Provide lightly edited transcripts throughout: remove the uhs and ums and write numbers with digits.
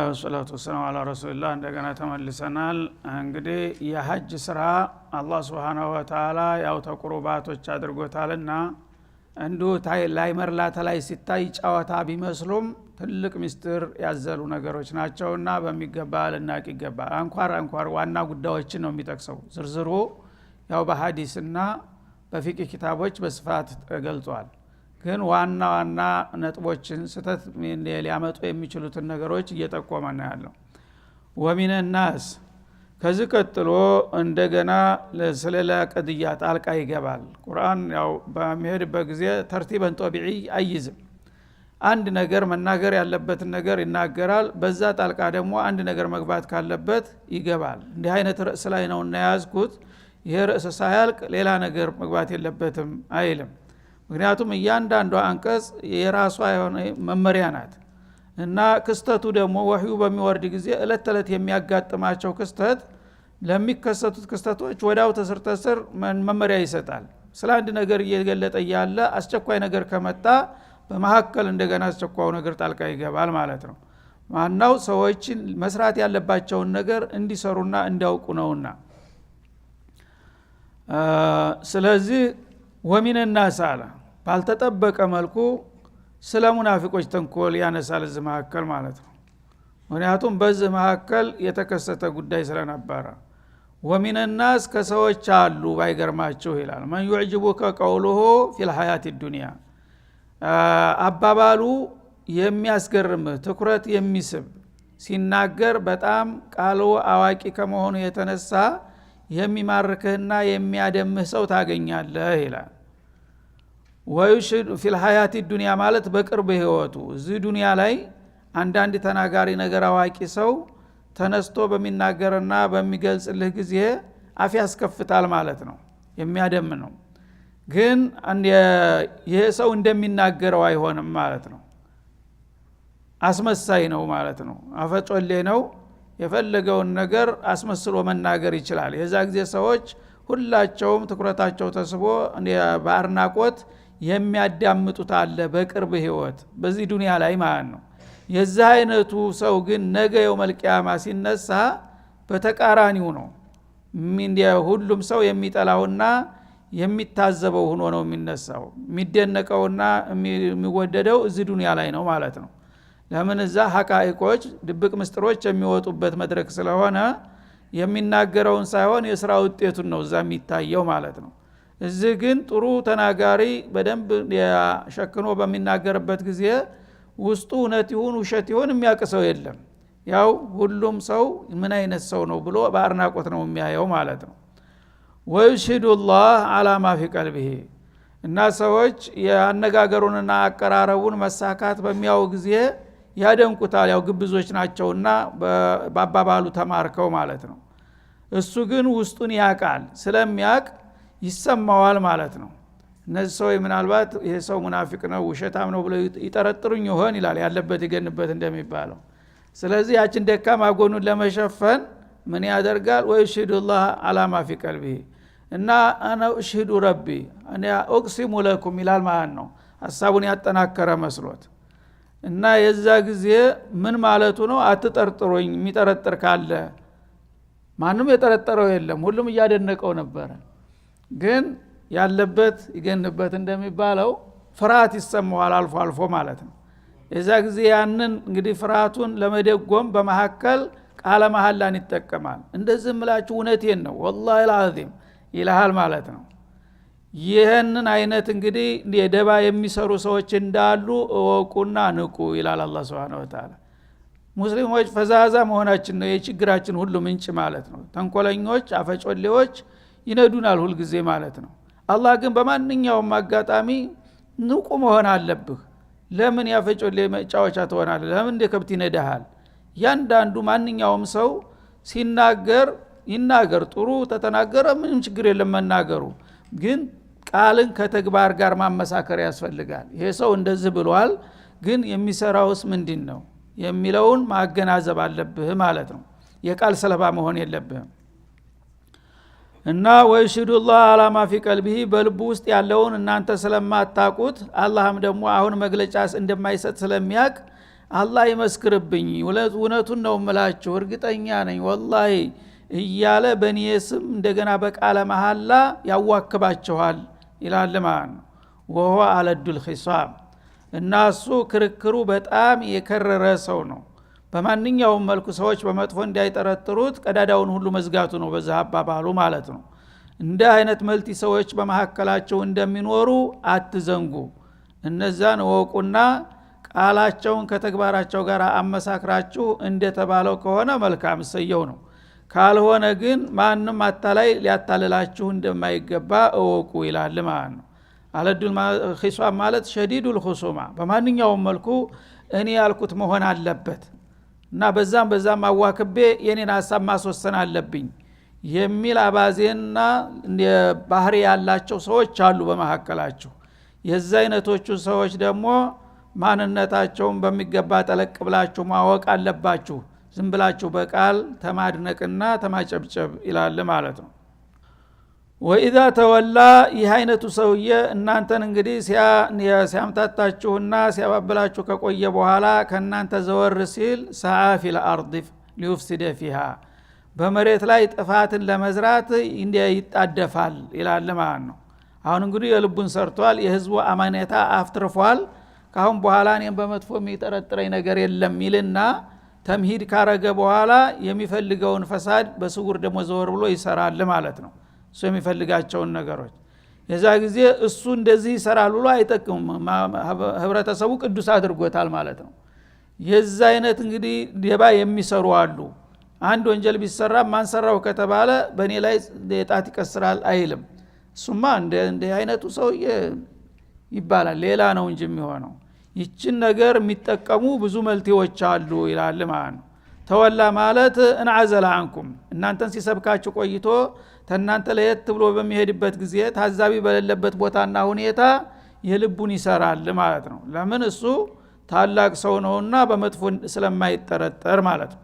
ቢስሚላህ ወሰላቱ ወሰላሙ ዐላ ረሱሊላህ እንደገና ተመልሰናል። እንግዲህ የሐጅ ስራ አላህ Subhanahu Wa Ta'ala ያው ተቁርባቶች አድርጎታልና እንዲሁ ላይ መርላተ ላይ ሲታይ ጫዋታ ቢመስሉም ትልቅ ምስጢር ያዘሉ ነገሮች ናቸውና በሚገባ ልናቅ ይገባል። አንኳር ዋና ጉዳዮችን ነው የሚጠቅሰው። ዝርዝሩ ያው በሐዲስና በፊቅህ ኪታቦች በስፋት ተገልጿል። ግን ዋና ነጥቦችን ስተት ሊያመጡ የሚችሉትን ነገሮች እየጠቆመ ነው ያለው። ወሚን الناس ከዚህ ቀጥሎ እንደገና ለሰለላ ቀድያ ጣልቃ ይገባል። ቁርአን ያው በሚሄድበት ጊዜ ተርቲበን ጦቢዒ አይዝም። አንድ ነገር መናገር ያለበትን ነገር ይናገራል። በዛ ጣልቃ ደግሞ አንድ ነገር መግባት ካለበት ይገባል። እንዲህ አይነት ርዕስ ላይ ነው እና ያዝኩት ይሄ ርዕስ ሳያልቅ ሌላ ነገር መግባት የለበትም አይልም። ምክንያቱም እያንዳንዱ አንቀጽ የራሷ የሆነ መመሪያ ናት እና ክስተቱ ደግሞ ወህዩ በሚወርድ ጊዜ እለት ተለት የሚያጋጥማቸው ክስተት ለሚከሰቱት ክስተቶች ወዳው ተስር መመሪያ ይሰጣል። ስለ አንድ ነገር እየገለጠ ያለ አስቸኳይ ነገር ከመጣ በመሐከል እንደገና አስቸኳዩ ነገር ጣልቃ ይገባል ማለት ነው። ማናው ሰዎችን መስራት ያለባቸውን ነገር እንዲሰሩና እንዲያውቁ ነውና። ስለዚህ ወሚን الناس አለ ባልተጠበቀ መልኩ ስለ ሙናፊቆች ተንኮል ያነሳል እዚህ መሐከል ማለት ነው። ምክንያቱም በዚህ መሐከል የተከሰተ ጉዳይ ስለነበረ ወሚን الناس ከሰዎች አሉ ባይገርማችሁ ይላል ማን يعجبك قوله في الحياة الدنيا አባባሉ የሚያስገርም ትኩረት የሚስብ ሲናገር በጣም ቃሉ አዋቂ ከመሆኑ የተነሳ የሚማርከህና የሚያደምህ ሰው ታገኛለህ ይላል። ወይሽድ ፊል ሐያቲ ዱንያ ማለት በቅርብ ህይወቱ እዚህ ዱንያ ላይ አንዳንድ ተናጋሪ ነገር አዋቂ ሰው ተነስቶ በሚናገርና በሚገልጽልህ ጊዜ አፍ ያስከፍታል ማለት ነው፣ የሚያደም ነው። ግን ይሄ ሰው እንደሚናገረው አይሆንም ማለት ነው። አስመሳይ ነው ማለት ነው። አፈጮሌ ነው። የፈለገውን ነገር አስመስሎ መናገር ይችላል። የዛ ጊዜ ሰዎች ሁላቸውም ትኩረታቸው ተስቦ በአድናቆት የሚያዳምጡት አለ በቅርብ ህይወት በዚህ ዱንያ ላይ ማለት ነው። የዛ አይነቱ ሰው ግን ነገ የውመል ቂያማ ሲነሳ በተቃራኒው ነው። ሁሉም ሰው የሚጠላውና የሚታዘበው ሆኖ ነው የሚነሳው። የሚደነቀውና የሚወደደው እዚህ ዱንያ ላይ ነው ማለት ነው። ለምን እዛ ሐቃኢቆች ድብቅ ምስጥሮች የሚወጡበት መድረክ ስለሆነ የሚናገረውን ሳይሆን የሥራ ውጤቱን ነው እዛ የሚታየው ማለት ነው። እዚህ ግን ጥሩ ተናጋሪ በደንብ ያሸክኖ በሚናገርበት ጊዜ ውስጡ እውነት ይሁን ውሸት ይሁን የሚያቅሰው የለም። ያው ሁሉም ሰው ምን አይነት ሰው ነው ብሎ በአድናቆት ነው የሚያየው ማለት ነው። ወይሽዱላህ አላ ማ ፊ ቀልቢሂ እና ሰዎች ያነጋገሩንና አቀራረቡን መሳካት በሚያው ጊዜ ያደንቁታል። ያው ግብዞች ናቸውና በአባባሉ ተማርከው ማለት ነው። እሱ ግን ውስጡን ያቃል፣ ስለሚያቅ ይሰማዋል ማለት ነው። እነዚህ ሰው ምናልባት ይሄ ሰው ሙናፊቅ ነው ውሸታም ነው ብለው ይጠረጥሩኝ ይሆን ይላል ያለበት ይገንበት እንደሚባለው። ስለዚህ ያችን ደካማ ጎኑን ለመሸፈን ምን ያደርጋል? ወይሽዱላህ አላ ማ ፊ ቀልቢሂ እና አና እሽሂዱ ረቢ እኔ እቅሲሙ ለኩም ይላል ማለት ነው። ሐሳቡን ያጠናከረ መስሎት እና የዛ ጊዜ ምን ማለቱ ነው? አትጠርጥሩኝ። የሚጠረጥር ካለ ማንም የጠረጠረው የለም፣ ሁሉም እያደነቀው ነበር። ግን ያለበት ይገንበት እንደሚባለው ፍርሃት ይሰማዋል አልፎ አልፎ ማለት ነው። የዛ ጊዜ ያንን እንግዲህ ፍርሃቱን ለመደጎም በመሐከል ቃለ መሐላን ይጠቀማል። እንደዚህ ምላችሁ እውነቴን ነው ወላሂ العظيم ይልሃል ማለት ነው። ይህንን አይነት እንግዲህ የደባ የሚሰሩ ሰዎች እንዳሉ እወቁና ንቁ ይላል አላህ Subhanahu Wa Ta'ala። ሙስሊሞች ፈዛዛ መሆናችን ነው የችግራችን ሁሉ ምንጭ ማለት ነው። ተንኮለኞች አፈጮሌዎች ይነዱናል ሁሉ ጊዜ ማለት ነው። አላህ ግን በማንኛውም አጋጣሚ ንቁ መሆን አለብህ። ለምን ያፈጮሌ መጫወቻ ትሆናለህ? ለምን እንደ ከብት ይነዳሃል? ያንዳንዱ ማንኛውም ሰው ሲናገር ይናገር፣ ጥሩ ተተናገረ ምንም ችግር የለም መናገሩ። ግን ቃልን ከተግባር ጋር ማመሳከር ያስፈልጋል። ይሄ ሰው እንደዚህ ብሏል፣ ግን የሚሰራውስ ምንድነው የሚለውን ማገናዘብ አለብህ ማለት ነው። የቃል ሰለባ መሆን የለብህም። እና ወይሽዱላህ አላ ማ ፊ ቀልቢሂ በልቡ ውስጥ ያለውን እናንተ ስለማታቁት አላህም ደግሞ አሁን መግለጫ እንደማይሰጥ ስለሚያቅ አላህ ይመስክርብኝ እውነቱን ነው የምላችሁ እርግጠኛ ነኝ ወላሂ እያለ በኔ ስም እንደገና በቃለ መሐላ ያዋክባቸዋል ይላል ማለት ነው። ወሆ አለዱል ኺሳም እና እሱ ክርክሩ በጣም የከረረ ሰው ነው። በማንኛውም መልኩ ሰዎች በመጥፎ እንዳይጠረጥሩት ቀዳዳውን ሁሉ መዝጋቱ ነው በዛ አባባሉ ማለት ነው። እንደ አይነት መልቲ ሰዎች በመሐከላቸው እንደሚኖሩ አትዘንጉ። እነዛን ወቁና ቃላቸውን ከተግባራቸው ጋር አመሳክራችሁ እንደተባለው ከሆነ መልካም ሰየው ነው። ካልሆነ ግን ማንም አታላይ ሊያታልላችሁ እንደማይገባ እወቁ ይላል ማለት ነው። አለዱል ኺሷም ማለት ሸዲዱል ኹሱማ በማንኛውም መልኩ እኔ ያልኩት መሆን አለበት እና በዛም አዋክቤ የኔን ሐሳብ ማስወሰን አለብኝ የሚል አባዜና ባህሪ ያላቸው ሰዎች አሉ በመሐከላችሁ። የዛ አይነቶቹ ሰዎች ደግሞ ማንነታቸውን በሚገባ ጠለቅ ብላችሁ ማወቅ አለባችሁ። ዝም ብላችሁ በቃል ተማድነቅና ተማጨብጨብ ይላል ማለት ነው። ወኢዛ ተወላ ይህ አይነቱ ሰውዬ እናንተን እንግዲህ ሲያምታታችሁና ሲያባብላችሁ ከቆየ በኋላ ከእናንተ ዘወር ሲል ሰዓ ፊል አርድ ሊዩፍሲደ ፊሃ በመሬት ላይ ጥፋትን ለመዝራት ይጣደፋል ይላል ማለት ነው። አሁን እንግዲህ የልቡን ሰርቷል፣ የህዝቡ አማኔታ አፍትርፏል። ካሁን በኋላ እኔም በመጥፎ የሚጠረጥረኝ ነገር የለም ይልና ተምሂድ ካረገ በኋላ የሚፈልገውን ፈሳድ በስውር ደግሞ ዘወር ብሎ ይሰራል ማለት ነው። እሱ የሚፈልጋቸውን ነገሮች የዛ ጊዜ እሱ እንደዚህ ይሰራል ብሎ አይጠቅም፣ ህብረተሰቡ ቅዱስ አድርጎታል ማለት ነው። የዛ አይነት እንግዲህ ደባ የሚሰሩ አሉ። አንድ ወንጀል ቢሰራ ማን ሰራው ከተባለ በእኔ ላይ ጣት ይቀስራል አይልም። እሱማ እንደ አይነቱ ሰው ይባላል፣ ሌላ ነው እንጂ የሚሆነው። ይችን ነገር የሚጠቀሙ ብዙ መልቲዎች አሉ ይላል ማለት ነው። ተወላ ማለት እንዓዘለ አንኩም እናንተን ሲሰብካችሁ ቆይቶ ተናንተ ለየት ብሎ በሚሄድበት ጊዜ ታዛቢ በሌለበት ቦታና ሁኔታ የልቡን ይሰራል ማለት ነው። ለምን እሱ ታላቅ ሰው ነውና በመጥፎ ስለማይጠረጠር ማለት ነው።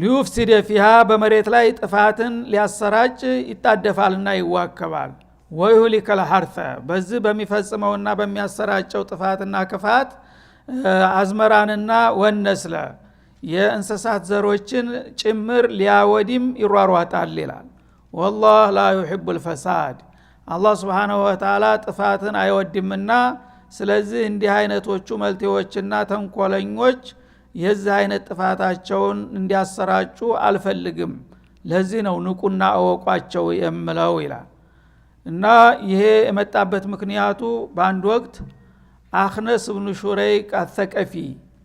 ሊዩፍሲደ ፊሃ በመሬት ላይ ጥፋትን ሊያሰራጭ ይጣደፋልና ይዋከባል። ወይሁሊከል ሐርተ በዚህ በሚፈጽመውና በሚያሰራጨው ጥፋትና ክፋት አዝመራንና ወነስለ የእንስሳት ዘሮችን ጭምር ሊያወዲም ይሯሯጣል ይላል። ወላህ ላ ዩሂቡል ፈሳድ አላህ Subhanahu Wa Ta'ala ጥፋትን አይወድምና ስለዚህ እንዲህ አይነቶቹ መልቲዎችና ተንኮለኞች የዚህ አይነት ጥፋታቸውን እንዲያሰራጩ አልፈልግም። ለዚህ ነው ንቁና አወቋቸው የምለው ይላል። እና ይሄ የመጣበት ምክንያቱ በአንድ ወቅት አኽነስ ኢብኑ ሹረይቅ አተቀፊ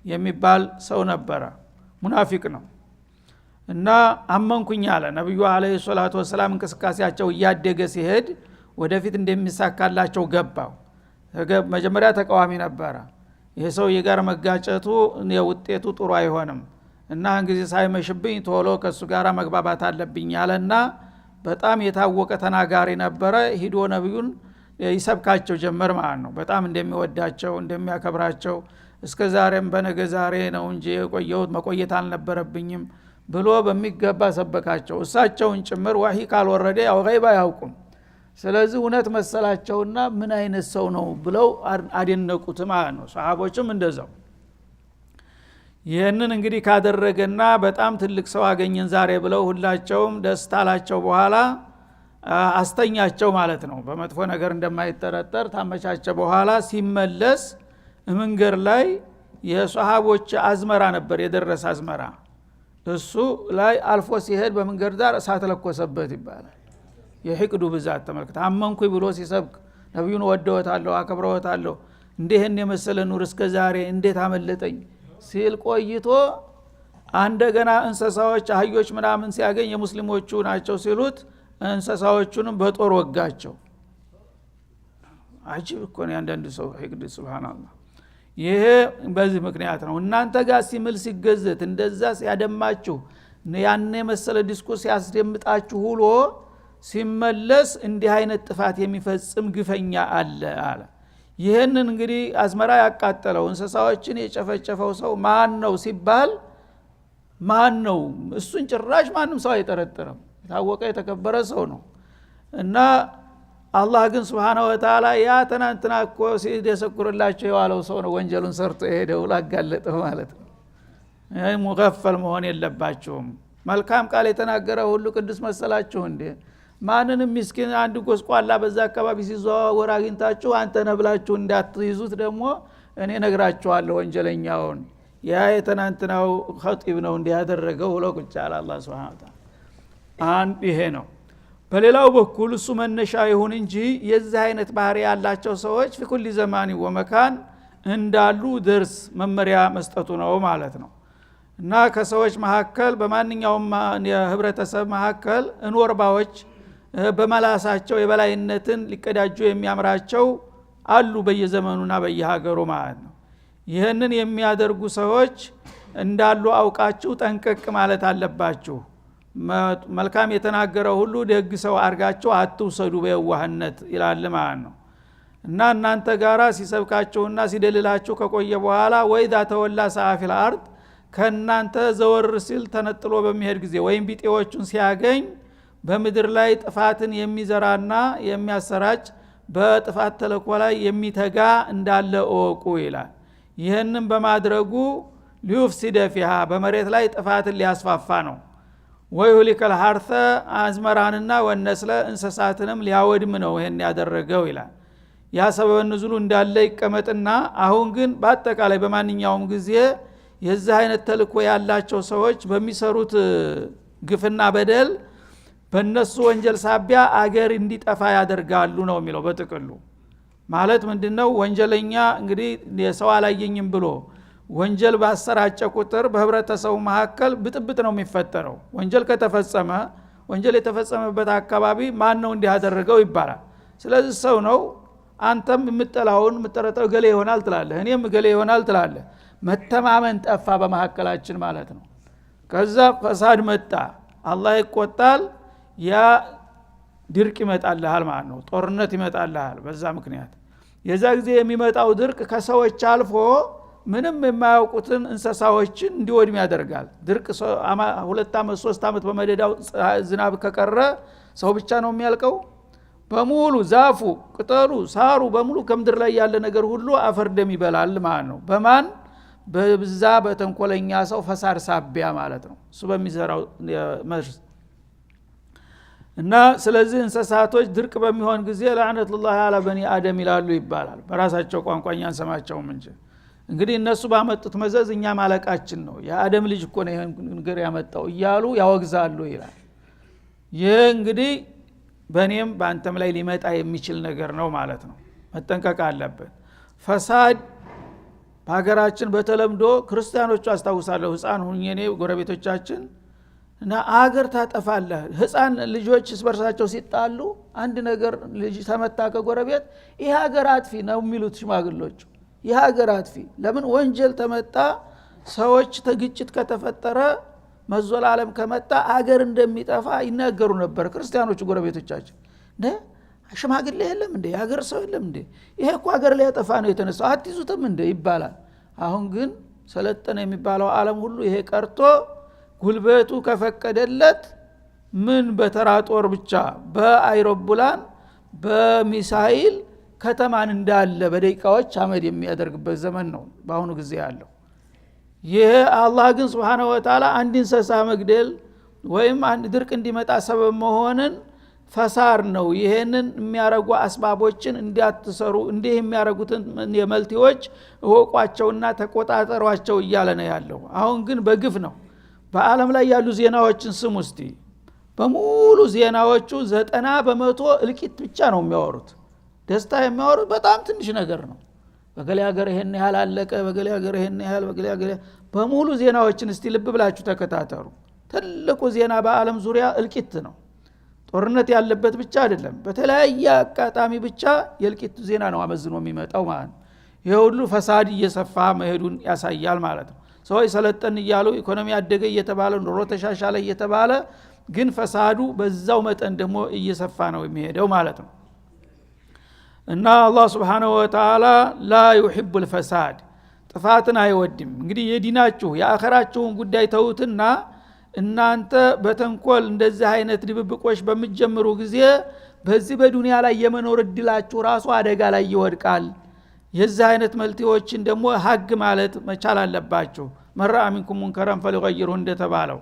የሚባል ሰው ነበረ፣ ሙናፊቅ ነው። እና አመንኩኝ አለ። ነብዩ አለይሂ ሰላቱ ወሰለም እንቅስቃሴያቸው እያደገ ሲሄድ ወደፊት እንደሚሳካላቸው ገባው። መጀመሪያ ተቃዋሚ ነበረ። ይሄ ሰው የጋር መጋጨቱ የውጤቱ ጥሩ አይሆንም እና እንግዲህ ሳይመሽብኝ ቶሎ ከሱ ጋር መግባባት አለብኝ አለና በጣም የታወቀ ተናጋሪ ነበረ። ሂዶ ነብዩን ይሰብካቸው ጀመር ማለት ነው። በጣም እንደሚወዳቸው እንደሚያከብራቸው እስከ ዛሬም በነገ ዛሬ ነው እንጂ የቆየሁት መቆየት አልነበረብኝም ብሎ በሚገባ ሰበካቸው። እሳቸውን ጭምር ወሂ ካልወረደ ያው ገይባ ያውቁም። ስለዚህ እውነት መሰላቸውና ምን አይነት ሰው ነው ብለው አደነቁት ማለት ነው። ሰሃቦችም እንደዛው። ይህንን እንግዲህ ካደረገና በጣም ትልቅ ሰው አገኘን ዛሬ ብለው ሁላቸውም ደስታላቸው በኋላ አስተኛቸው ማለት ነው። በመጥፎ ነገር እንደማይጠረጠር ታመቻቸ በኋላ ሲመለስ መንገር ላይ የሷሃቦች አዝመራ ነበር፣ የደረሰ አዝመራ። እሱ ላይ አልፎ ሲሄድ በመንገድ ዳር እሳት ለኮሰበት ይባላል። የህቅዱ ብዛት ተመልከተ። አመንኩኝ ብሎ ሲሰብክ ነብዩን ወደውታለሁ አከብረውታለሁ እንደህን የመሰለ ኑር እስከ ዛሬ እንዴት አመለጠኝ ሲል ቆይቶ አንደገና እንስሳዎች አህዮች ምናምን ሲያገኝ የሙስሊሞቹ ናቸው ሲሉት እንስሳዎቹንም በጦር ወጋቸው። አጂብ እኮ ነው አንዳንድ ሰው ህቅድ ሱብሃንአላህ። ይሄ በዚህ ምክንያት ነው። እናንተ ጋር ሲምል ሲገዘት እንደዛ ሲያደማችሁ ያኔ መሰለ ዲስኩርስ ያስደምጣችሁ ሁሉ ሲመለስ እንዲህ አይነት ጥፋት የሚፈጽም ግፈኛ አለ። ይሄንን እንግዲህ አዝመራ ያቃጠለው እንስሳዎችን የጨፈጨፈው ሰው ማን ነው ሲባል ማን ነው? እሱን ጭራሽ ማንም ሰው አይጠረጥርም። የታወቀ የተከበረ ሰው ነው። እና አላህ ግን Subhanahu Wa Ta'ala ያ ተናንትና እኮ ሲደሰኩርላቸው የዋለው ሰው ነው ወንጀሉን ሰርቶ የሄደው ላጋለጠው ማለት ነው። ይሄ ሙገፈል መሆን የለባቸውም። መልካም ቃል የተናገረ ሁሉ ቅዱስ መሰላችሁ እንዴ? ማንንም ምስኪን አንድ ጎስቋላ በዛ አካባቢ ሲዘዋወር አግኝታችሁ አንተ ነብላችሁ እንዳትይዙት ደግሞ እኔ ነግራችኋለሁ ወንጀለኛውን ያ የተናንትናው ኸጢብ ነው እንዲያደረገው ብሎ ቁጫላ አላህ Subhanahu Wa Ta'ala አንድ ይሄ ነው። በሌላው በኩል እሱ መነሻ ይሁን እንጂ የዚህ አይነት ባህሪ ያላቸው ሰዎች በኩል ዘማኒ ወመካን እንዳሉ ድርስ መመሪያ መስጠቱ ነው ማለት ነው። እና ከሰዎች መካከል በማንኛውም የህብረተሰብ መካከል እንወርባዎች በመላሳቸው የበላይነትን ሊቀዳጁ የሚያምራቸው አሉ በየዘመኑና በየሀገሩ ማለት ነው። ይህንን የሚያደርጉ ሰዎች እንዳሉ አውቃችሁ ጠንቀቅ ማለት አለባችሁ። መልካም የተናገረ ሁሉ ደግ ሰው አርጋችሁ አትውሰዱ በየዋህነት ይላል ማለት ነው። እና እናንተ ጋራ ሲሰብካችሁና ሲደልላችሁ ከቆየ በኋላ ወይዳ ተወላ ሰአፊል አርድ ከናንተ ዘወር ሲል ተነጥሎ በሚሄድ ጊዜ ወይም ቢጤዎቹን ሲያገኝ በምድር ላይ ጥፋትን የሚዘራና የሚያሰራጭ በጥፋት ተለኮ ላይ የሚተጋ እንዳለ እወቁ ይላል። ይህንን በማድረጉ ሊዩፍሲደ ፊሃ በመሬት ላይ ጥፋትን ሊያስፋፋ ነው። ወይሁሊከል ሐርተ አዝመራንና ወነስለ እንስሳትንም ሊያወድም ነው ይሄን ያደረገው ይላል። ያ ሰበብ ንዙሉ እንዳለ ይቀመጥና አሁን ግን በአጠቃላይ በማንኛውም ጊዜ የዚህ አይነት ተልኮ ያላቸው ሰዎች በሚሰሩት ግፍና በደል በእነሱ ወንጀል ሳቢያ አገር እንዲጠፋ ያደርጋሉ ነው የሚለው በጥቅሉ። ማለት ምንድነው? ወንጀለኛ እንግዲህ የሰው አላየኝም ብሎ ወንጀል ባሰራጨ ቁጥር በህብረተሰቡ መካከል ብጥብጥ ነው የሚፈጠረው። ወንጀል ከተፈጸመ ወንጀል የተፈጸመበት አካባቢ ማን ነው እንዲህ ያደረገው ይባላል። ስለዚህ ሰው ነው አንተም የምትጠላውን የምትጠረጠው ገሌ ይሆናል ትላለህ፣ እኔም ገሌ ይሆናል ትላለህ። መተማመን ጠፋ በመካከላችን ማለት ነው። ከዛ ፈሳድ መጣ፣ አላህ ይቆጣል፣ ያ ድርቅ ይመጣልሃል ማለት ነው። ጦርነት ይመጣልሃል በዛ ምክንያት። የዛ ጊዜ የሚመጣው ድርቅ ከሰዎች አልፎ ምንም የማያውቁትን እንስሳዎችን እንዲወድም ያደርጋል። ድርቅ 2 አመት 3 አመት በመደዳው ዝናብ ከቀረ ሰው ብቻ ነው የሚያልቀው? በሙሉ ዛፉ፣ ቅጠሉ፣ ሳሩ በሙሉ ከምድር ላይ ያለ ነገር ሁሉ አፈር ደም ይበላል ማለት ነው። በማን? በብዛ በተንኮለኛ ሰው ፈሳድ ሳቢያ ማለት ነው፣ እሱ በሚዘራው መርዝ። እና ስለዚህ እንስሳቶች ድርቅ በሚሆን ጊዜ ለعنቱላህ አለ በኒ አደም ይላሉ ይባላል። በራሳቸው ቋንቋኛን ሰማቸውም እንጂ እንግዲህ እነሱ ባመጡት መዘዝ እኛ ማለቃችን ነው፣ የአደም ልጅ እኮ ነው ይሄን ነገር ያመጣው እያሉ ያወግዛሉ ይላል። ይሄ እንግዲህ በእኔም በአንተም ላይ ሊመጣ የሚችል ነገር ነው ማለት ነው። መጠንቀቅ አለበት። ፈሳድ በሀገራችን በተለምዶ ክርስቲያኖቹ አስታውሳለሁ ህፃን ሁኜ እኔ ጎረቤቶቻችን እና አገር ታጠፋለህ ህፃን ልጆች ስበርሳቸው ሲጣሉ አንድ ነገር ልጅ ተመታ ከጎረቤት ይሄ ሀገር አጥፊ ነው የሚሉት ሽማግሎች። ይሄ ሀገር አጥፊ ለምን ወንጀል ተመጣ ሰዎች ተግጭት ከተፈጠረ መዞል ዓለም ከመጣ አገር እንደሚጠፋ ይናገሩ ነበር ክርስቲያኖቹ ጎረቤቶቻችን። ሽማግሌ የለም እንዴ? ሀገር ሰው የለም እንዴ? ይሄ እኮ ሀገር ላይ ያጠፋ ነው የተነሳው አትይዙትም እንዴ ይባላል። አሁን ግን ሰለጠነ የሚባለው ዓለም ሁሉ ይሄ ቀርቶ ጉልበቱ ከፈቀደለት ምን በተራ ጦር ብቻ በአይሮፕላን በሚሳኤል ከተማን እንዳለ በደቂቃዎች አመድ የሚያደርግበት ዘመን ነው በአሁኑ ጊዜ ያለው። ይሄ አላህ ግን Subhanahu Wa Ta'ala አንድ እንስሳ መግደል ወይም አንድ ድርቅ እንዲመጣ ሰበብ መሆንን ፈሳር ነው። ይሄንን የሚያረጉ አስባቦችን እንዲያትሰሩ እንዲህ የሚያረጉትን የመልቲዎች እወቋቸውና ተቆጣጣሯቸው እያለ ነው ያለው። አሁን ግን በግፍ ነው። በአለም ላይ ያሉ ዜናዎችን ስሙ እስቲ። በሙሉ ዜናዎቹ 90% እልቂት ብቻ ነው የሚያወሩት። ደስታ የሚያወሩት በጣም ትንሽ ነገር ነው። በገሌ ሀገር ይሄን ያህል አለቀ፣ በገሌ ሀገር ይሄን ያህል፣ በገሌ ሀገር በሙሉ ዜናዎችን እስቲ ልብ ብላችሁ ተከታተሉ። ትልቁ ዜና በአለም ዙሪያ እልቂት ነው። ጦርነት ያለበት ብቻ አይደለም፣ በተለያየ አጋጣሚ ብቻ የእልቂት ዜና ነው አመዝኖ የሚመጣው ማለት ነው። ይሄ ሁሉ ፈሳድ እየሰፋ መሄዱን ያሳያል ማለት ነው። ሰዎች ሰለጠን እያሉ ኢኮኖሚ አደገ እየተባለ ኑሮ ተሻሻለ እየተባለ ግን ፈሳዱ በዛው መጠን ደግሞ እየሰፋ ነው የሚሄደው ማለት ነው። እና አላህ Subhanahu Wa Ta'ala ላ يحب الفساد ጥፋትን አይወድም። እንግዲህ የዲናችሁ የአኺራችሁን ጉዳይ ተውትና እናንተ በተንኮል እንደዚህ አይነት ድብብቆች በሚጀምሩ ጊዜ በዚህ በዱንያ ላይ የመኖር እድላችሁ ራሱ አደጋ ላይ ይወድቃል። የዚህ አይነት መልቲዎችን ደግሞ ሀግ ማለት መቻል አለባችሁ። መራ ሚንኩም ሙንከረን ፈሊገይሩ እንደተባለው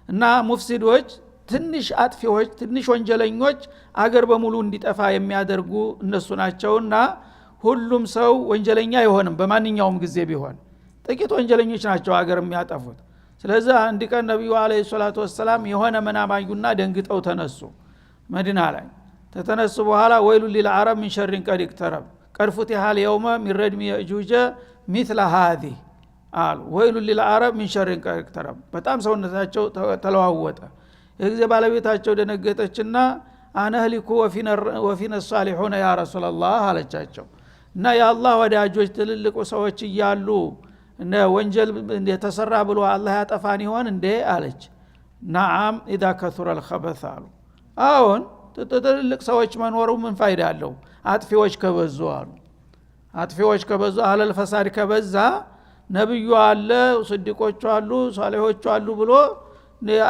እና ሙፍሲዶች ትንሽ አጥፊዎች ትንሽ ወንጀለኞች አገር በሙሉ እንዲጠፋ የሚያደርጉ እነሱ ናቸውና ሁሉም ሰው ወንጀለኛ አይሆንም። በማንኛውም ጊዜ ቢሆን ጥቂት ወንጀለኞች ናቸው አገር የሚያጠፉት። ስለዚህ አንድ ቀን ነብዩ አለይሂ ሰላቱ ወሰለም የሆነ መናማዩና ደንግጠው ተነሱ። መዲና ላይ ተተነሱ በኋላ ወይሉ ሊልዓረብ ሚን ሸሪን ቀድ ይቅተረብ ቀድ ፉቲሐ اليوم من ردم يأجوج مثل هذه አሉ። ወይሉ ሊልዓረብ ሚን ሸሪን ቀድ ይቅተረብ በጣም ሰውነታቸው ተለዋወጠ። የጊዜ ባለቤታቸው ደነገጠችና አነህሊኩ ወፊነ الصالحون ያ ረሱላህ አለቻቸው። እና የአላህ ወዳጆች ትልልቁ ሰዎች እያሉ እነ ወንጀል የተሰራ ብሎ አላህ ያጠፋን ይሆን እንዴ አለች። ነዓም ኢዛ ከثر الخبث አሉ። አሁን ትልልቅ ሰዎች መኖሩ ምን ፋይዳ አለው? አጥፊዎች ከበዙ አሉ። አጥፊዎች ከበዙ አህለል ፈሳድ ከበዛ ነብዩ አለ ስዲቆች አሉ ሷሊሆች አሉ ብሎ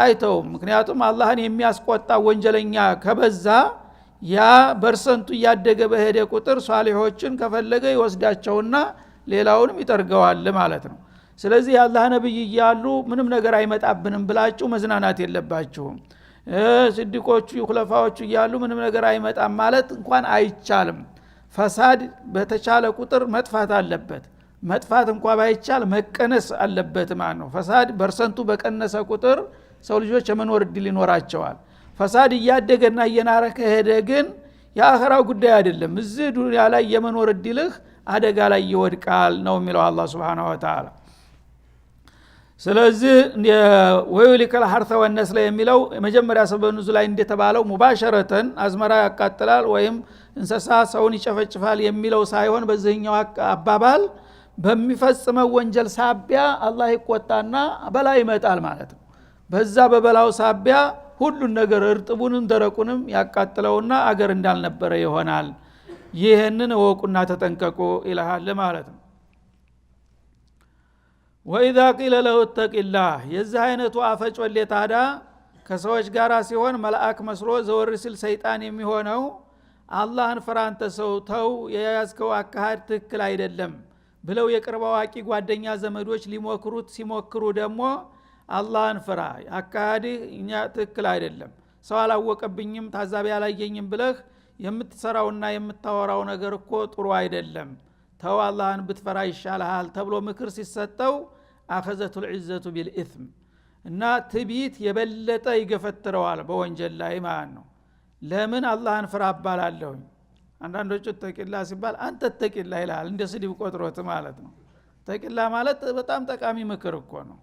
አይተውም። ምክንያቱም አላህን የሚያስቆጣ ወንጀለኛ ከበዛ ያ በርሰንቱ እያደገ በሄደ ቁጥር ሷሊሆችን ከፈለገ ይወስዳቸውና ሌላውንም ይጠርገዋል ማለት ነው። ስለዚህ የአላህ ነብይ እያሉ ምንም ነገር አይመጣብንም ብላችሁ መዝናናት የለባችሁም። ስዲቆቹ ኹለፋዎቹ እያሉ ምንም ነገር አይመጣም ማለት እንኳን አይቻልም። ፈሳድ በተቻለ ቁጥር መጥፋት አለበት። መጥፋት እንኳን ባይቻል መቀነስ አለበት ማለት ነው። ፈሳድ በርሰንቱ በቀነሰ ቁጥር ሰው ልጆች የመኖር እድል ይኖራቸዋል። ፈሳድ እያደገና እየናረ ከሄደ ግን የአኺራው ጉዳይ አይደለም። እዚህ ዱንያ ላይ የመኖር እድልህ አደጋ ላይ ይወድቃል ነው የሚለው አላህ Subhanahu Wa Ta'ala። ስለዚህ ወይሊከል ሐርተ ወነስለ የሚለው መጀመሪያ ሰበብ ኑዙል ላይ እንደተባለው ሙባሸረተን አዝመራ ያቃጥላል ወይም እንስሳ ሰውን ይጨፈጭፋል የሚለው ሳይሆን በዚህኛው አባባል በሚፈጽመው ወንጀል ሳቢያ አላህ ይቆጣና በላ ይመጣል ማለት ነው። በዛ በበላው ሳቢያ ሁሉን ነገር እርጥቡንም ደረቁንም ያቃጥለውና አገር እንዳልነበረ ይሆናል። ይሄንን ወቁና ተጠንቀቁ ይላል ማለት ነው። ወኢዛ ቂለ ለሁ ተቂላህ የዚህ አይነቱ አፈጮሌ ታዳ ከሰዎች ጋር ሲሆን መልአክ መስሎ ዘወር ሲል ሰይጣን የሚሆነው አላህን ፍራንተ ሰው ተው የያዝከው አካሃድ ትክክል አይደለም ብለው የቅርብ አዋቂ ጓደኛ ዘመዶች ሊሞክሩት ሲሞክሩ ደግሞ አላህን ፍራ አካሃድ እኛ ትክክል አይደለም ሰው አላወቀብኝም ታዛቢ አላየኝም ብለህ የምትሰራውና የምታወራው ነገር እኮ ጥሩ አይደለም ተው አላህን ብትፈራ ይሻልሃል ተብሎ ምክር ሲሰጠው አخذቱል ዒዘቱ ቢልኢስም እና ትቢት የበለጠ ይገፈትረዋል በወንጀል ላይ ማለት ነው። ለምን አላህን ፍራ አባላለሁ? አንዳንዶቹ ተቂላ ሲባል አንተ ተቂላ ይላል እንደ ስድብ ቆጥሮት ማለት ነው። ተቂላ ማለት በጣም ጠቃሚ ምክር እኮ ነው።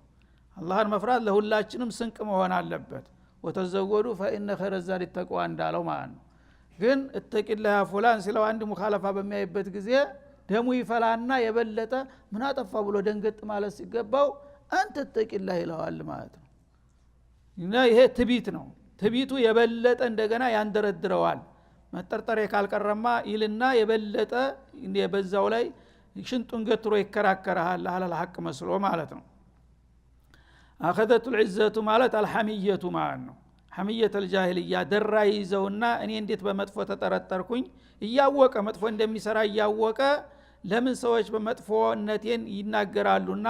አላህን መፍራት ለሁላችንም ስንቅ መሆን አለበት። ወተዘወዱ فإن خير الزاد التقوى እንዳለው ማለት ነው። ግን እተቂላ ያ ፉላን ሲለው አንድ ሙኻለፋ በሚያይበት ጊዜ ደሙ ይፈላና የበለጠ ምን አጠፋ ብሎ ደንገጥ ማለት ሲገባው አንተ ተቂላ ይለዋል ማለት ነው። እና ይሄ ትቢት ነው። ትቢቱ የበለጠ እንደገና ያንደረድረዋል። መጠርጠር ካልቀረማ ይልና የበለጠ በዛው ላይ ሽንጡን ገትሮ ይከራከራል አለል ሐቅ መስሎ ማለት ነው። አخذቱል ዒዘቱ ማለት አልሐሚየቱ ማለት ነው። ሐሚየተል ጃሂልያ ደራ ይዘውና እኔ እንዴት በመጥፎ ተጠረጠርኩኝ እያወቀ መጥፎ እንደሚሰራ እያወቀ ለምን ሰዎች በመጥፎነቴን ይናገራሉና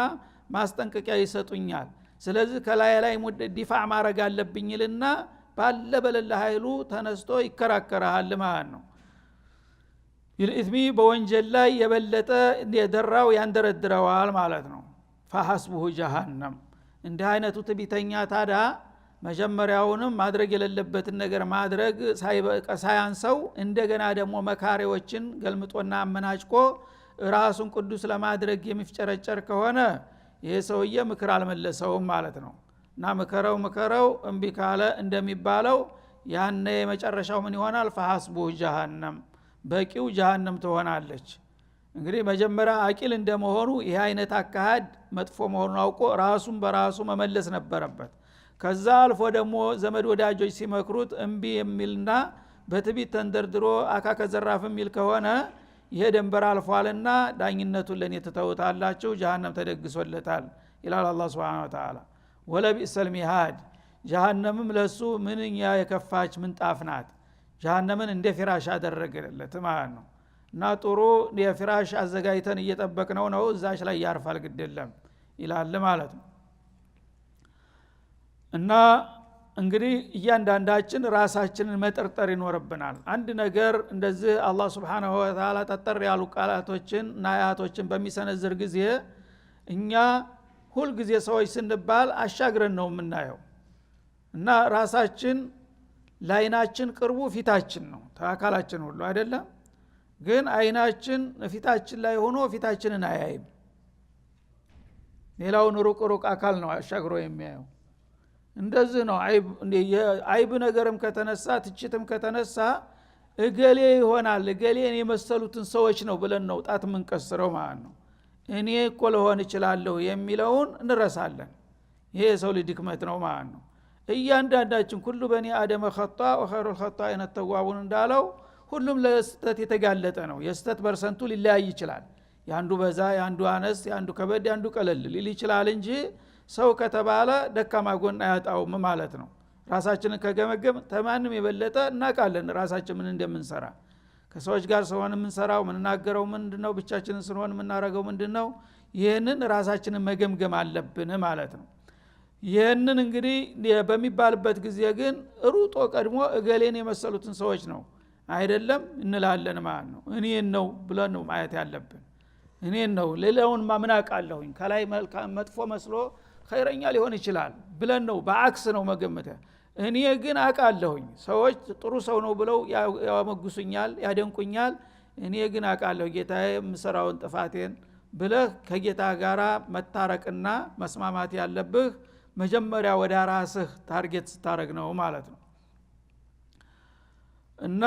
ማስጠንቀቂያ ይሰጡኛል። ስለዚህ ከላይ ላይ ዲፋዕ ማድረግ አለብኝልና ባለ በለለ ኃይሉ ተነስቶ ይከራከራል ማለት ነው። ይልኢስሚ በወንጀል ላይ የበለጠ የደራው ያንደረድረዋል ማለት ነው። فحسبه جهنم እንዲህ አይነቱ ትቢተኛ ታዳ መጀመሪያውንም ማድረግ የሌለበትን ነገር ማድረግ ሳያንሰው እንደገና ደግሞ መካሪዎችን ገልምጦና አመናጭቆ ራሱን ቅዱስ ለማድረግ የሚፍጨረጨር ከሆነ ይሄ ሰውዬ ምክር አልመለሰውም ማለት ነው። እና መከረው እምቢ ካለ እንደሚባለው ያኔ የመጨረሻው ምን ይሆናል? فحسبه جهنم በቂው ጀሃነም ትሆናለች። እንግዲህ መጀመሪያ አቂል እንደመሆኑ ይሄ አይነት አካሃድ መጥፎ መሆኑን አውቆ ራሱን በራሱ መመለስ ነበረበት። ከዛ አልፎ ደግሞ ዘመድ ወዳጆች ሲመክሩት እምቢ የሚልና በትቢት ተንደርድሮ አካከ ዘራፍ የሚል ከሆነ ይሄ ደንበር አልፏልና ዳኝነቱን ለኔ ተተውታላችሁ ጀሃነም ተደግሶለታል ይላል አላህ Subhanahu Wa Ta'ala። ወለቢሰል ሚሃድ ጀሃነምም ለሱ ምንኛ የከፋች ምንጣፍ ናት ጀሃነምን እንደ ፍራሽ አደረገለት ማለት ነው እና ጥሩ የፍራሽ አዘጋጅተን እየጠበቅነው ነው እዛች ላይ ያርፋል ግድለም ይላል ማለት ነው እና እንግዲህ እያንዳንዳችን ራሳችንን መጠርጠር ይኖርብናል አንድ ነገር እንደዚህ አላህ Subhanahu Wa Ta'ala ተጠር ያሉ ቃላቶችን እና አያቶችን በሚሰነዝር ጊዜ እኛ ሁሉ ጊዜ ሰዎች ስንባል አሻግረን ነው የምናየው እና ራሳችን ላይናችን ቅርቡ ፊታችን ነው ተአካላችን ሁሉ አይደለም ግን አይናችን ፊታችን ላይ ሆኖ ፊታችንን አያይም ሌላውን ሩቅ አካል ነው አሻግሮ የሚያየው እንደዚህ ነው አይብ ነገርም ከተነሳ ትችትም ከተነሳ እገሌ ይሆናል እገሌን የመሰሉትን ሰዎች ነው ብለን ነው ጣት ምንቀስረው ማለት ነው እኔ እኮ ለሆን እችላለሁ የሚለውን እንረሳለን ይሄ የሰው ልጅ ድክመት ነው ማለት ነው እያንዳንዳችን ሁሉ በኒ አደም ኸጣ ወኸይሩል ኸጣኢነ ተዋቡን እንዳለው ሁሉም ለስተት የተጋለጠ ነው የስተት ፐርሰንቱ ሊለያይ ይችላል ያንዱ በዛ ያንዱ አነስ ያንዱ ከበድ ያንዱ ቀለል ሊል ይችላል እንጂ ሰው ከተባለ ደካማ ጎን አያጣውም ማለት ነው ራሳችንን ከገመገም ተማንም የበለጠ እናቃለን ራሳችን ምን እንደምንሰራ ከሰዎች ጋር ሰውን ምንሰራው ምንናገረው ምንድነው ብቻችንን ስንሆን ምናረገው ምንድነው ይሄንን ራሳችንን መገምገም አለብን ማለት ነው ይሄንን እንግዲህ በሚባልበት ጊዜ ግን ሩጦ ቀድሞ እገሌን የመሰሉትን ሰዎች ነው አይደለም እንላለን ማለት ነው እኔን ነው ብለን ነው ማየት ያለብን እኔን ነው ሌላውን ማምናቃለሁኝ ከላይ መልካም መጥፎ መስሎ ኸይረኛ ሊሆን ይችላል ብለን ነው በአክስ ነው መገመተ እኔ ግን አቃለሁኝ ሰዎች ጥሩ ሰው ነው ብለው ያመጉሱኛል ያደንቁኛል እኔ ግን አቃለሁ ጌታዬ ምሰራውን ጥፋቴን ብለህ ከጌታ ጋራ መታረቅና መስማማት ያለብህ መጀመሪያ ወደ ራስህ ታርጌት ስታረግ ነው ማለት ነው እና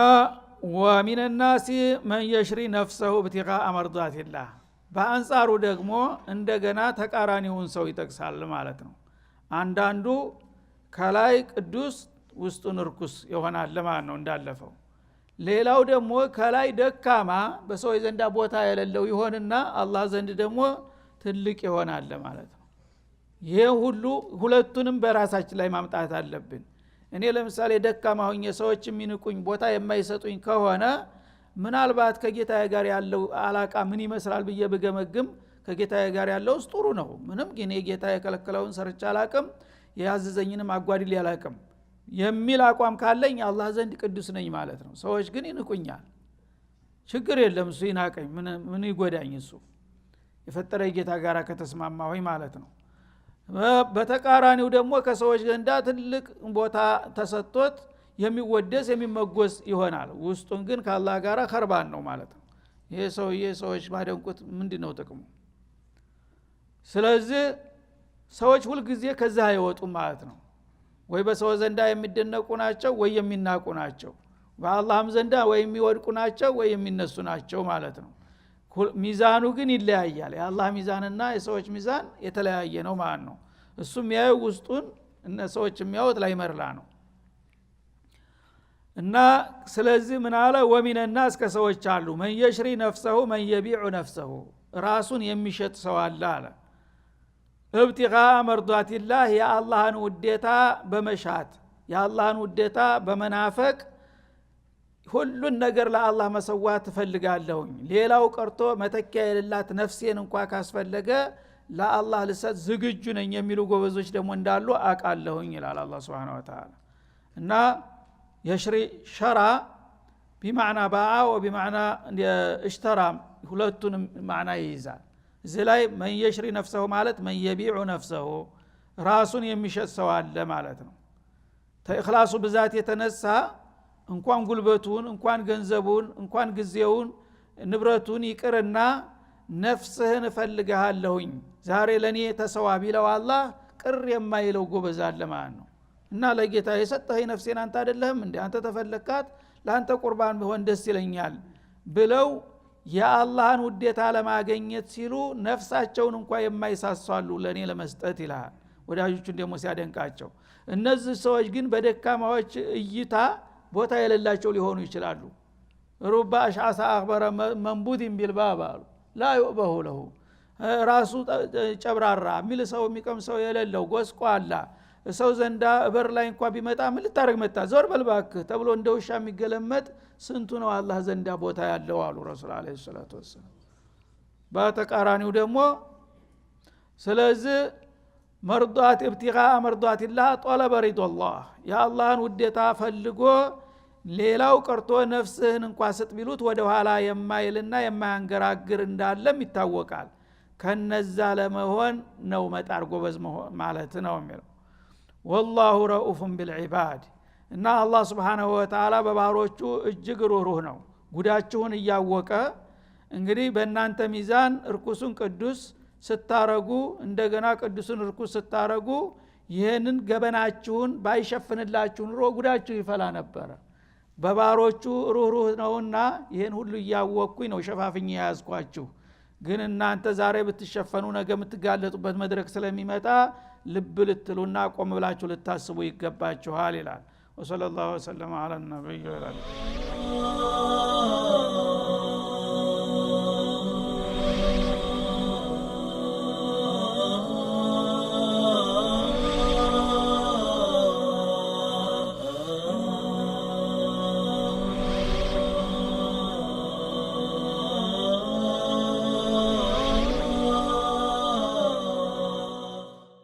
ومن الناس من يشري نفسه ابتغاء مرضات الله በአንጻሩ ደግሞ እንደገና ተቃራኒውን ሰው ይጠቅሳል ማለት ነው አንዳንዱ ከላይ ቅዱስ ውስጡን ርኩስ ይሆናል ማለት ነው እንዳለፈው ሌላው ደግሞ ከላይ ደካማ በሰው ዘንዳ ቦታ የሌለው ይሆንና አላህ ዘንድ ደግሞ ትልቅ ይሆናል ማለት ነው ይሄ ሁሉ ሁለቱንም በራሳችን ላይ ማምጣት አለብን እኔ ለምሳሌ ደካማ ሆኜ ሰዎች የሚንቁኝ ቦታ የማይሰጡኝ ከሆነ ምናልባት ከጌታዬ ጋር ያለው አላቃ ምን ይመስላል ብዬ በገመግም ከጌታዬ ጋር ያለው ጥሩ ነው ምንም ግን የጌታዬ ከለከለውን ሰርቻ አላቅም ያዘዘኝንም አጓድል ያላቅም የሚል አቋም ካለኝ አላህ ዘንድ ቅዱስ ነኝ ማለት ነው ሰዎች ግን ይንቁኛል ችግር የለም እሱ ይናቀኝ ምን ይጎዳኝ እሱ የፈጠረ ጌታ ጋር ከተስማማሁኝ ማለት ነው በተቃራኒው ደግሞ ከሰዎች ዘንዳ ትልቅ ቦታ ተሰጥቶት የሚወደስ የሚመጎስ ይሆናል ውስጡን ግን ከአላህ ጋር ኸርባን ነው ማለት ነው ይሄ ሰዎች ማደንቁት ምንድነው ጥቅሙ ስለዚህ ሰዎች ሁሉ ጊዜ ከዛ አይወጡም ማለት ነው ወይ በሰው ዘንዳ የሚደነቁ ናቸው ወይ የሚናቁ ናቸው በአላህም ዘንዳ ወይ የሚወድቁ ናቸው ወይ የሚነሱ ናቸው ማለት ነው ሚዛኑ ግን ይለያያል የአላህ ሚዛንና የሰዎች ሚዛን የተለያየ ነው ማለት ነው እሱም ያዩ ውስጡን እነ ሰዎች የሚያዩት ላይ መርላ ነው እና ስለዚህ ምን አለ ወሚን الناس ከሰዎች አሉ من يشري نفسه من يبيع نفسه ራሱን የሚሸጥ ሰው አለ አለ ابتغاء مرضات الله يا اللهን ውዴታ በመሻት ያ አላህን ውዴታ በመናፈቅ ሁሉን ነገር ለአላህ መሰዋት ፈልጋለሁኝ ሌላው ቀርቶ መተኪያ የሌላት ነፍሴን እንኳን ካስፈለገ ለአላህ ልሰጥ ዝግጁ ነኝ የሚሉ ጎበዞች ደግሞ እንዳሉ አቃለሁኝ ይላል አላህ Subhanahu Wa Ta'ala እና يشري شرع بمعنى باع وبمعنى اشترى ሁለቱንም ማዕና ይይዛል እዚህ ላይ من يشري نفسه ማለት من يبيع نفسه ራሱን የሚሸጥ ሰው አለ ማለት ነው ተእخلاص ብዛት የተነሳ እንኳን ጉልበቱን እንኳን ገንዘቡን እንኳን ጊዜውን ንብረቱን ይቅርና ነፍስህን ፈልጋለሁኝ ዛሬ ለኔ ተሰዋ ቢለው አላህ ቅር የማይለው ጎበዝ አለ ማለት ነው እና ለጌታ የሰጠኸኝ ነፍሴን አንተ አይደለህም እንዴ አንተ ተፈለካት ለአንተ ቁርባን ቢሆን ደስ ይለኛል ብለው የአላህን ውዴታ ለማግኘት ሲሉ ነፍሳቸውን እንኳን የማይሳሳሉ ለኔ ለመስጠት ይላል ወዳጆቹን ደግሞ ሲያደንቃቸው እነዚህ ሰዎች ግን በደካማዎች እይታ ቦታ የሌላቸው ሊሆኑ ይችላሉ ሩባ አሽዓሳ አኽበረ መንቡድን ቢልባብ አሉ ላ ይؤበሁ ለሁ ራሱ ጨብራራ የሚል ሰው የሚቀም ሰው የሌለው ጎስቋላ ሰው ዘንዳ በር ላይ እንኳን ቢመጣ ምን ልታረግ መጣ ዞር በልባክ ተብሎ እንደውሻ የሚገለመጥ ስንቱ ነው አላህ ዘንዳ ቦታ ያለው አሉ ረሱል አለይሂ ሰላቱ ወሰለም። በተቃራኒው ደግሞ ስለዚህ መርዳት ኢብቲጋእ መርዳቲላህ ጦለበ ሪዶላህ የአላህን ውዴታ ፈልጎ ሌላው ቀርቶ ነፍስህን እንኳን ስጥ ቢሉት ወደ ኋላ የማይልና የማያንገራግር እንዳለም ይታወቃል። ከነዛ ለመሆን ነው መጣር ጎበዝ ማለት ነው የሚለው። ወላሁ ረኡፉን ቢልዒባድ እና አላህ Subhanahu Wa Ta'ala በባሮቹ እጅግ ሩህሩህ ነው። ጉዳችሁን እያወቀ እንግዲህ በእናንተ ሚዛን እርኩሱን ቅዱስ ስታረጉ እንደገና ቅዱስን እርኩስ ስታረጉ ይሄንን ገበናችሁን ባይሸፍንላችሁ ኑሮ ጉዳችሁ ይፈላ ነበር። በባሮቹ ሩህሩህ ነውና ይሄን ሁሉ እያወቅኩኝ ነው ሸፋፍኝ ያዝኳችሁ። ግን እናንተ ዛሬ ብትሸፈኑ ነገ የምትጋለጡበት መድረክ ስለሚመጣ ልብ ልትሉና ቆም ብላችሁ ልታስቡ ይገባችኋል ይላል። ወሰለላሁ ዐለይሂ ወሰለም ዐለ ነብዩ